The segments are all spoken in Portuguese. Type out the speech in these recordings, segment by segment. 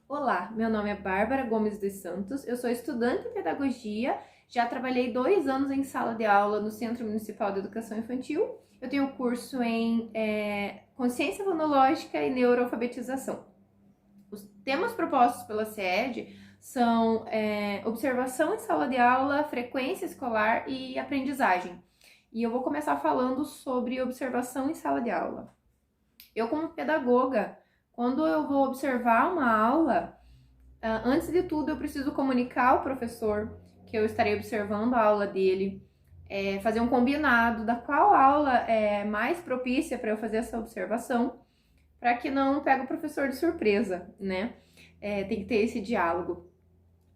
Olá, meu nome é Bárbara Gomes dos Santos, eu sou estudante de pedagogia, já trabalhei 2 anos em sala de aula no Centro Municipal de Educação Infantil. Eu tenho curso em Consciência Fonológica e Neuroalfabetização. Os temas propostos pela CED são observação em sala de aula, frequência escolar e aprendizagem. E eu vou começar falando sobre observação em sala de aula. Eu, como pedagoga, quando eu vou observar uma aula, antes de tudo, eu preciso comunicar ao professor que eu estarei observando a aula dele, fazer um combinado da qual aula é mais propícia para eu fazer essa observação, para que não pegue o professor de surpresa, né? Tem que ter esse diálogo.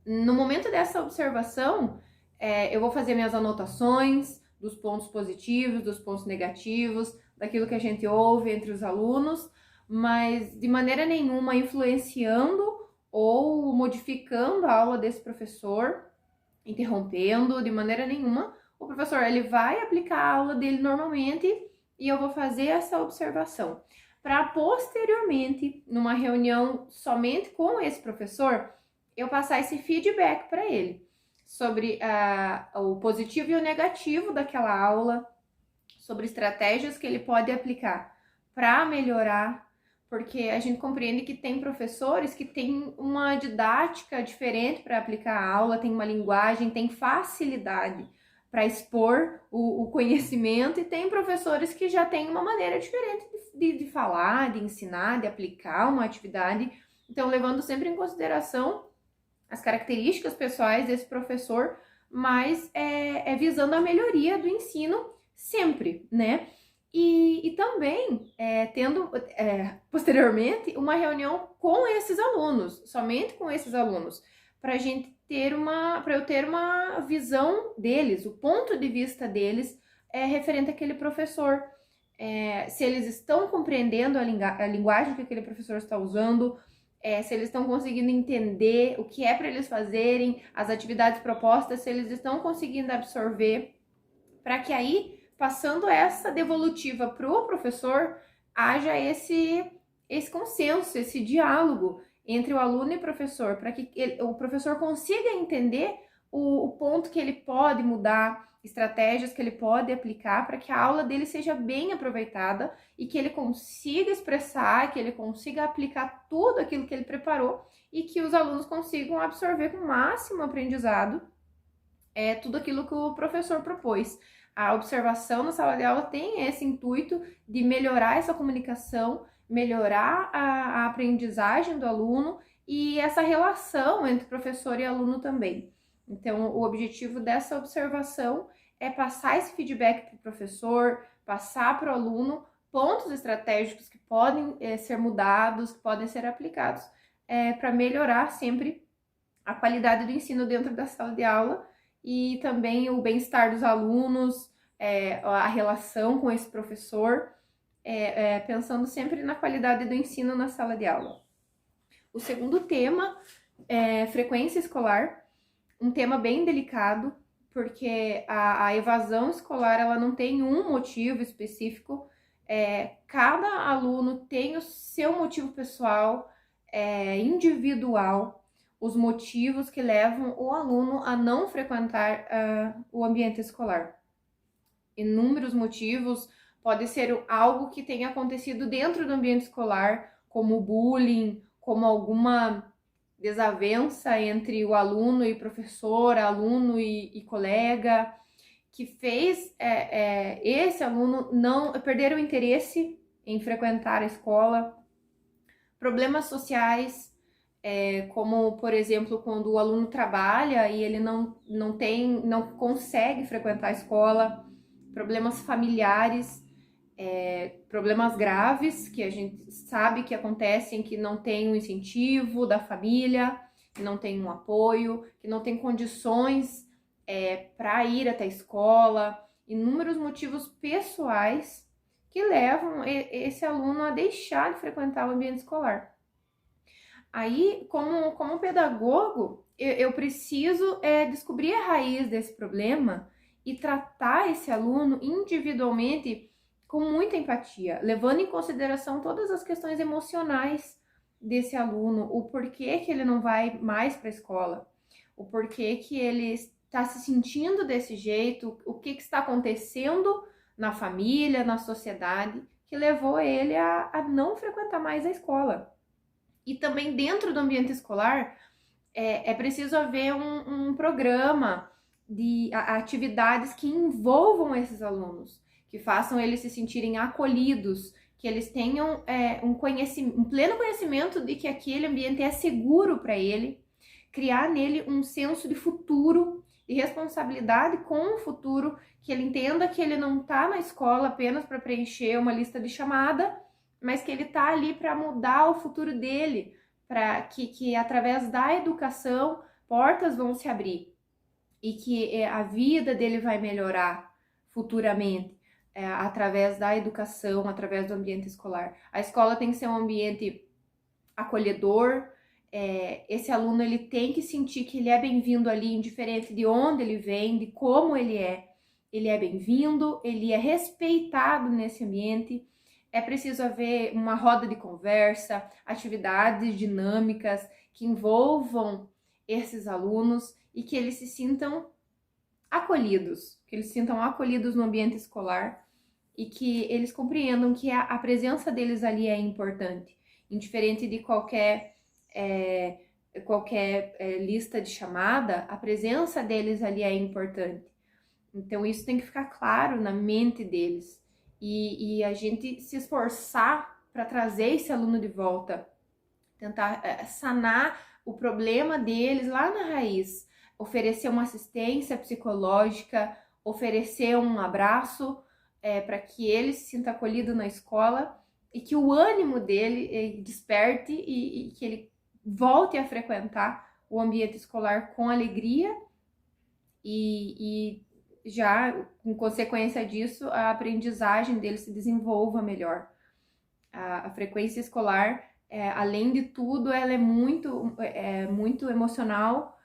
No momento dessa observação, eu vou fazer minhas anotações dos pontos positivos, dos pontos negativos, daquilo que a gente ouve entre os alunos, mas de maneira nenhuma influenciando ou modificando a aula desse professor, interrompendo de maneira nenhuma. O professor ele vai aplicar a aula dele normalmente e eu vou fazer essa observação. Para posteriormente, numa reunião somente com esse professor, eu passar esse feedback para ele sobre o positivo e o negativo daquela aula, sobre estratégias que ele pode aplicar para melhorar, porque a gente compreende que tem professores que têm uma didática diferente para aplicar a aula, tem uma linguagem, tem facilidade para expor o conhecimento, e tem professores que já têm uma maneira diferente de falar, de ensinar, de aplicar uma atividade. Então, levando sempre em consideração as características pessoais desse professor, mas visando a melhoria do ensino sempre, né? E também tendo posteriormente uma reunião com esses alunos, somente com esses alunos, para eu ter uma visão deles, o ponto de vista deles referente àquele professor. Se eles estão compreendendo a linguagem que aquele professor está usando, se eles estão conseguindo entender o que é para eles fazerem, as atividades propostas, se eles estão conseguindo absorver, para que aí, passando essa devolutiva para o professor, haja esse consenso, esse diálogo entre o aluno e o professor, para que o professor consiga entender o ponto que ele pode mudar, estratégias que ele pode aplicar para que a aula dele seja bem aproveitada e que ele consiga expressar, que ele consiga aplicar tudo aquilo que ele preparou e que os alunos consigam absorver com o máximo aprendizado tudo aquilo que o professor propôs. A observação na sala de aula tem esse intuito de melhorar essa comunicação, melhorar a aprendizagem do aluno e essa relação entre professor e aluno também. Então, o objetivo dessa observação é passar esse feedback para o professor, passar para o aluno pontos estratégicos que podem ser mudados, que podem ser aplicados para melhorar sempre a qualidade do ensino dentro da sala de aula e também o bem-estar dos alunos, a relação com esse professor, pensando sempre na qualidade do ensino na sala de aula. O segundo tema é frequência escolar, um tema bem delicado, porque a evasão escolar ela não tem um motivo específico, cada aluno tem o seu motivo pessoal, individual, os motivos que levam o aluno a não frequentar o ambiente escolar. Inúmeros motivos, pode ser algo que tenha acontecido dentro do ambiente escolar, como bullying, como alguma desavença entre o aluno e professor, aluno e colega, que fez esse aluno não perder o interesse em frequentar a escola. Problemas sociais, como, por exemplo, quando o aluno trabalha e ele não consegue frequentar a escola, problemas familiares, problemas graves que a gente sabe que acontecem, que não tem um incentivo da família, que não tem um apoio, que não tem condições para ir até a escola, inúmeros motivos pessoais que levam esse aluno a deixar de frequentar o ambiente escolar. Aí, como pedagogo, eu preciso descobrir a raiz desse problema e tratar esse aluno individualmente com muita empatia, levando em consideração todas as questões emocionais desse aluno, o porquê que ele não vai mais para a escola, o porquê que ele está se sentindo desse jeito, o que está acontecendo na família, na sociedade, que levou ele a não frequentar mais a escola. E também dentro do ambiente escolar, é preciso haver um programa de atividades que envolvam esses alunos, que façam eles se sentirem acolhidos, que eles tenham um pleno conhecimento de que aquele ambiente é seguro para ele, criar nele um senso de futuro e responsabilidade com o futuro, que ele entenda que ele não está na escola apenas para preencher uma lista de chamada, mas que ele está ali para mudar o futuro dele, para que através da educação portas vão se abrir e que a vida dele vai melhorar futuramente através da educação, através do ambiente escolar. A escola tem que ser um ambiente acolhedor, esse aluno ele tem que sentir que ele é bem-vindo ali, indiferente de onde ele vem, de como ele é bem-vindo, ele é respeitado nesse ambiente. É preciso haver uma roda de conversa, atividades dinâmicas que envolvam esses alunos e que eles se sintam acolhidos, no ambiente escolar e que eles compreendam que a presença deles ali é importante, indiferente de qualquer lista de chamada, a presença deles ali é importante. Então isso tem que ficar claro na mente deles. E a gente se esforçar para trazer esse aluno de volta, tentar sanar o problema deles lá na raiz, oferecer uma assistência psicológica, oferecer um abraço para que ele se sinta acolhido na escola e que o ânimo dele desperte e que ele volte a frequentar o ambiente escolar com alegria e já, em consequência disso, a aprendizagem dele se desenvolva melhor. A frequência escolar, além de tudo, ela é muito emocional,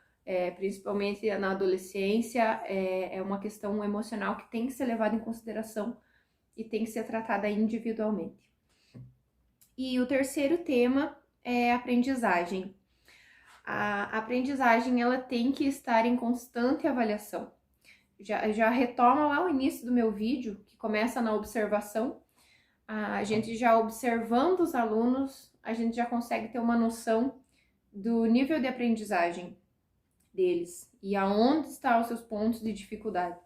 principalmente na adolescência, é uma questão emocional que tem que ser levada em consideração e tem que ser tratada individualmente. E o terceiro tema é a aprendizagem. A aprendizagem ela tem que estar em constante avaliação. Já retoma lá o início do meu vídeo, que começa na observação. A gente já observando os alunos, a gente já consegue ter uma noção do nível de aprendizagem deles e aonde estão os seus pontos de dificuldade.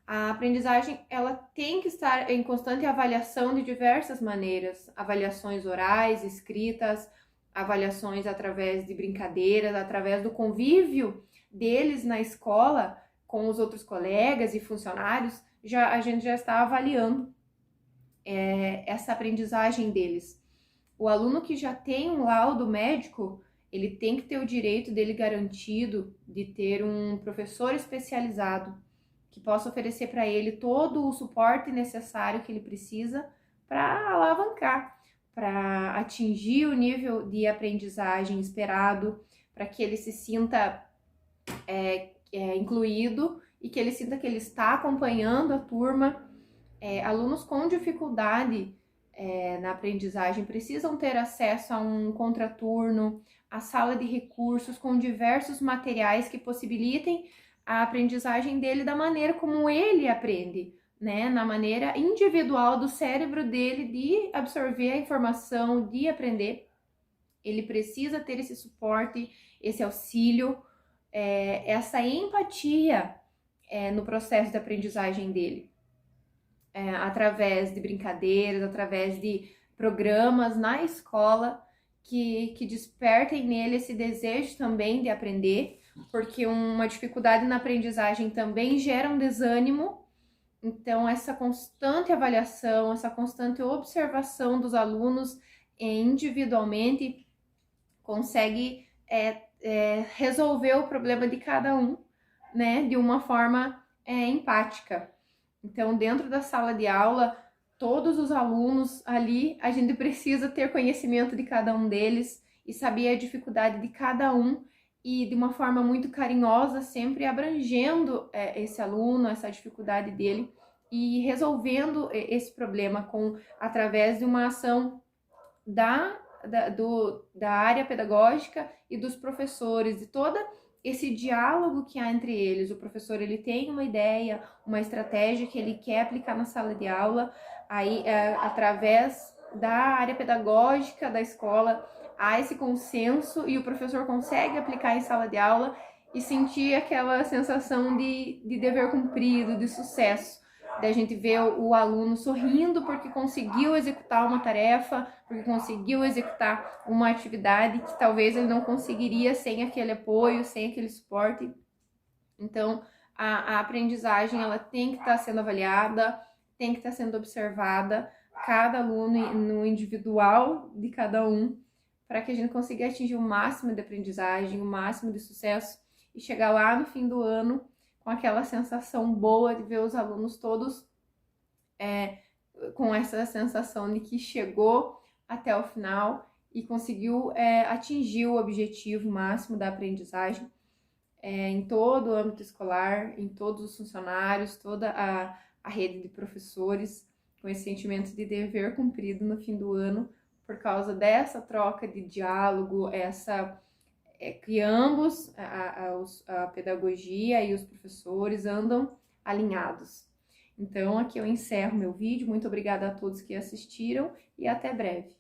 A aprendizagem ela tem que estar em constante avaliação de diversas maneiras, avaliações orais, escritas, avaliações através de brincadeiras, através do convívio deles na escola, com os outros colegas e funcionários, a gente já está avaliando essa aprendizagem deles. O aluno que já tem um laudo médico, ele tem que ter o direito dele garantido de ter um professor especializado que possa oferecer para ele todo o suporte necessário que ele precisa para alavancar, para atingir o nível de aprendizagem esperado, para que ele se sinta incluído e que ele sinta que ele está acompanhando a turma. Alunos com dificuldade na aprendizagem precisam ter acesso a um contraturno, a sala de recursos com diversos materiais que possibilitem a aprendizagem dele da maneira como ele aprende, né? Na maneira individual do cérebro dele de absorver a informação, de aprender. Ele precisa ter esse suporte, esse auxílio, essa empatia no processo de aprendizagem dele, através de brincadeiras, através de programas na escola que despertem nele esse desejo também de aprender, porque uma dificuldade na aprendizagem também gera um desânimo. Então essa constante avaliação, essa constante observação dos alunos individualmente consegue resolver o problema de cada um, né, de uma forma empática. Então, dentro da sala de aula, todos os alunos ali, a gente precisa ter conhecimento de cada um deles e saber a dificuldade de cada um e de uma forma muito carinhosa, sempre abrangendo esse aluno, essa dificuldade dele e resolvendo esse problema através de uma ação da da área pedagógica e dos professores, de todo esse diálogo que há entre eles. O professor, ele tem uma ideia, uma estratégia que ele quer aplicar na sala de aula, aí através da área pedagógica da escola há esse consenso e o professor consegue aplicar em sala de aula e sentir aquela sensação de dever cumprido, de sucesso. Da gente ver o aluno sorrindo porque conseguiu executar uma tarefa, porque conseguiu executar uma atividade que talvez ele não conseguiria sem aquele apoio, sem aquele suporte. Então, a aprendizagem, ela tem que estar sendo avaliada, tem que estar sendo observada, cada aluno no individual de cada um, para que a gente consiga atingir o máximo de aprendizagem, o máximo de sucesso e chegar lá no fim do ano com aquela sensação boa de ver os alunos todos com essa sensação de que chegou até o final e conseguiu atingir o objetivo máximo da aprendizagem em todo o âmbito escolar, em todos os funcionários, toda a rede de professores, com esse sentimento de dever cumprido no fim do ano, por causa dessa troca de diálogo, que ambos, a pedagogia e os professores, andam alinhados. Então, aqui eu encerro meu vídeo. Muito obrigada a todos que assistiram e até breve.